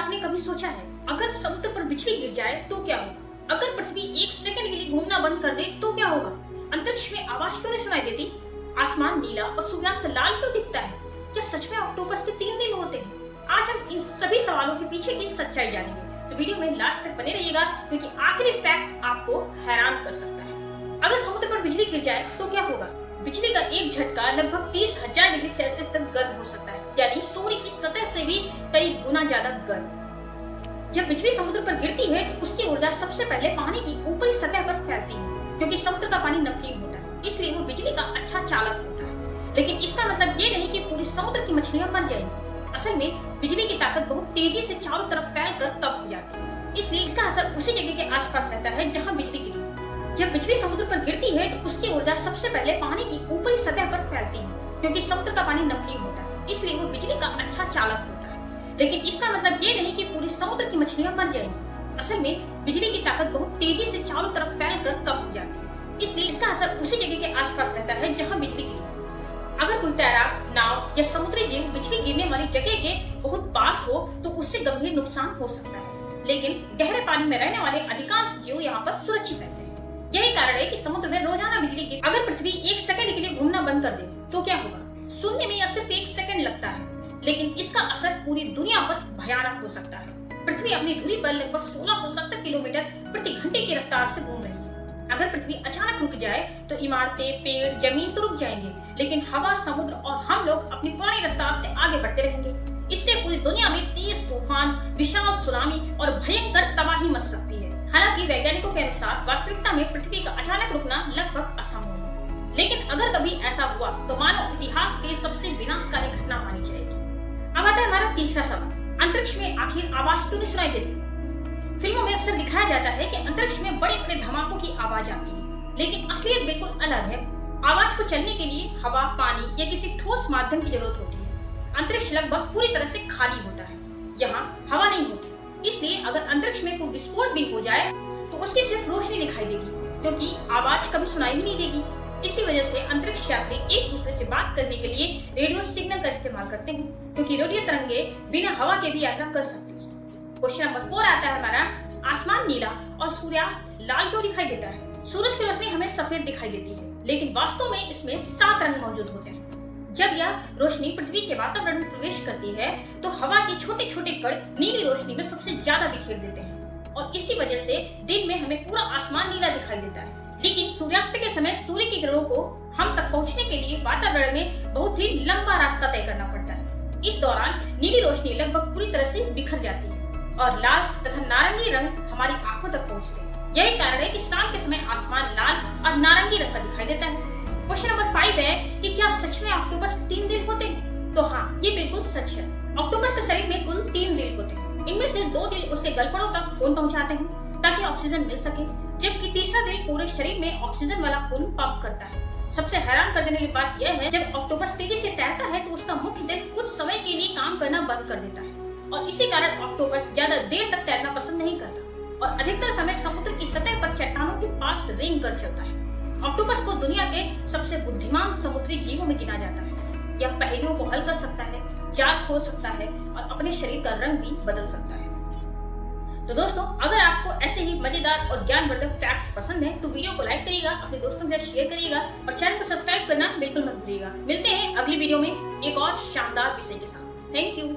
आपने कभी सोचा है अगर समुद्र पर बिजली गिर जाए तो क्या होगा? अगर पृथ्वी एक सेकंड के लिए घूमना बंद कर दे तो क्या होगा? अंतरिक्ष में आवाज क्यों नहीं सुनाई देती? आसमान नीला और सूर्यास्त लाल क्यों दिखता है? क्या सच में ऑक्टोपस के 3 दिल होते हैं? आज हम इन सभी सवालों के पीछे की सच्चाई जानेंगे, तो वीडियो में लास्ट तक बने रहिएगा क्योंकि आखिरी फैक्ट आपको हैरान कर सकता है। अगर समुद्र पर बिजली गिर जाए तो क्या होगा? बिजली का एक झटका लगभग 30,000 डिग्री सेल्सियस तक गर्म हो सकता है, यानी सूर्य की सतह से भी कई गुना ज्यादा गर्म। जब बिजली समुद्र पर गिरती है तो उसकी ऊर्जा सबसे पहले पानी की ऊपरी सतह पर फैलती है, क्योंकि समुद्र का पानी नमकीन होता है, इसलिए वो बिजली का अच्छा चालक होता है। लेकिन इसका मतलब ये नहीं कि पूरी समुद्र की मछलियां मर जाएंगी। असल में बिजली की ताकत बहुत तेजी से चारों तरफ फैलकर कम हो जाती है, इसलिए इसका असर उसी जगह के आसपास रहता है जहाँ बिजली गिरी। जब बिजली समुद्र पर गिरती है तो उसकी ऊर्जा सबसे पहले पानी की ऊपरी सतह पर फैलती है, क्योंकि समुद्र का पानी नमकीन होता है, इसलिए वो बिजली का अच्छा चालक होता है। लेकिन इसका मतलब ये नहीं कि पूरी समुद्र की मछलियां मर जाएंगी। असल में बिजली की ताकत बहुत तेजी से चारों तरफ फैलकर कम हो जाती है, इसलिए इसका असर उसी जगह के आसपास रहता है जहाँ बिजली गिरी। अगर कोई तैराक, नाव या समुद्री जीव बिजली गिरने वाली जगह के बहुत पास हो तो उससे गंभीर नुकसान हो सकता है, लेकिन गहरे पानी में रहने वाले अधिकांश जीव यहाँ पर सुरक्षित रहते हैं। यही कारण है कि समुद्र में रोजाना बिजली गिरे। अगर पृथ्वी एक सेकंड के लिए घूमना बंद कर दे तो क्या होगा? सुनने में यह सिर्फ एक सेकंड लगता है, लेकिन इसका असर पूरी दुनिया पर भयानक हो सकता है। पृथ्वी अपनी धुरी पर लगभग 1670 किलोमीटर प्रति घंटे की रफ्तार से घूम रही है। अगर पृथ्वी अचानक रुक जाए तो इमारतें, पेड़, जमीन तो रुक जाएंगे, लेकिन हवा, समुद्र और हम लोग अपनी पुरानी रफ्तार से आगे बढ़ते रहेंगे। इससे पूरी दुनिया में तेज तूफान, विशाल सुनामी और भयंकर तबाही मच सकती है। हालांकि वैज्ञानिकों के अनुसार वास्तविकता में पृथ्वी का अचानक रुकना लगभग असंभव है, लेकिन अगर कभी ऐसा हुआ तो मानव इतिहास के सबसे विनाशकारी घटना मानी जाएगी। अब आता है हमारा तीसरा सवाल, अंतरिक्ष में आखिर आवाज क्यों नहीं सुनाई देती? फिल्मों में अक्सर दिखाया जाता है कि अंतरिक्ष में बड़े बड़े धमाकों की आवाज आती है, लेकिन असलियत बिल्कुल अलग है। आवाज को चलने के लिए हवा, पानी या किसी ठोस माध्यम की जरूरत होती है। अंतरिक्ष लगभग पूरी तरह से खाली होता है, यहाँ हवा नहीं होती, इसलिए अगर अंतरिक्ष में कोई विस्फोट भी हो जाए तो उसकी सिर्फ रोशनी दिखाई देगी, क्योंकि आवाज कभी सुनाई ही नहीं देगी। इसी वजह से अंतरिक्ष यात्री एक दूसरे से बात करने के लिए रेडियो सिग्नल का इस्तेमाल करते हैं, क्योंकि रेडियो तरंगे बिना हवा के भी यात्रा कर सकती हैं। क्वेश्चन नंबर 4 आता है हमारा, आसमान नीला और सूर्यास्त लाल क्यों दिखाई देता है? सूरज की रोशनी हमें सफेद दिखाई देती है, लेकिन वास्तव में इसमें 7 रंग मौजूद होते हैं। जब यह रोशनी पृथ्वी के वातावरण में प्रवेश करती है तो हवा के छोटे छोटे कण नीली रोशनी में सबसे ज्यादा बिखेर देते हैं, और इसी वजह से दिन में हमें पूरा आसमान नीला दिखाई देता है। लेकिन सूर्यास्त के समय सूर्य की किरणों को हम तक पहुंचने के लिए वातावरण में बहुत ही लंबा रास्ता तय करना पड़ता है। इस दौरान नीली रोशनी लगभग पूरी तरह से बिखर जाती है और लाल तथा नारंगी रंग हमारी आंखों तक पहुंचते हैं। यही कारण है कि शाम के समय आसमान लाल और नारंगी रंग का दिखाई देता है। क्वेश्चन नंबर 5 है कि क्या सच में ऑक्टोपस 3 दिल होते हैं? तो हाँ, ये बिल्कुल सच है। ऑक्टोपस के शरीर में कुल 3 दिल होते हैं। इनमें से 2 दिल उसके गलफड़ों तक खून पहुंचाते हैं ताकि ऑक्सीजन मिल सके, जबकि तीसरा दिल पूरे शरीर में ऑक्सीजन वाला खून पंप करता है। सबसे हैरान कर देने वाली बात यह है, जब ऑक्टोपस तेजी से तैरता है तो उसका मुख्य दिल कुछ समय के लिए काम करना बंद कर देता है, और इसी कारण ऑक्टोपस ज्यादा देर तक तैरना पसंद नहीं करता और अधिकतर समय समुद्र की सतह पर चट्टानों के पास रेंग कर चलता है। ऑक्टोपस को दुनिया के सबसे बुद्धिमान समुद्री जीवों में गिना जाता है। यह पहेलियों को हल कर सकता है, जाल खोल सकता है और अपने शरीर का रंग भी बदल सकता है। तो दोस्तों, अगर आपको ऐसे ही मजेदार और ज्ञानवर्धक फैक्ट्स पसंद है तो वीडियो को लाइक करिएगा, अपने दोस्तों के साथ शेयर करिएगा और चैनल को सब्सक्राइब करना बिल्कुल मत भूलिएगा। मिलते हैं अगली वीडियो में एक और शानदार विषय के साथ। Thank you.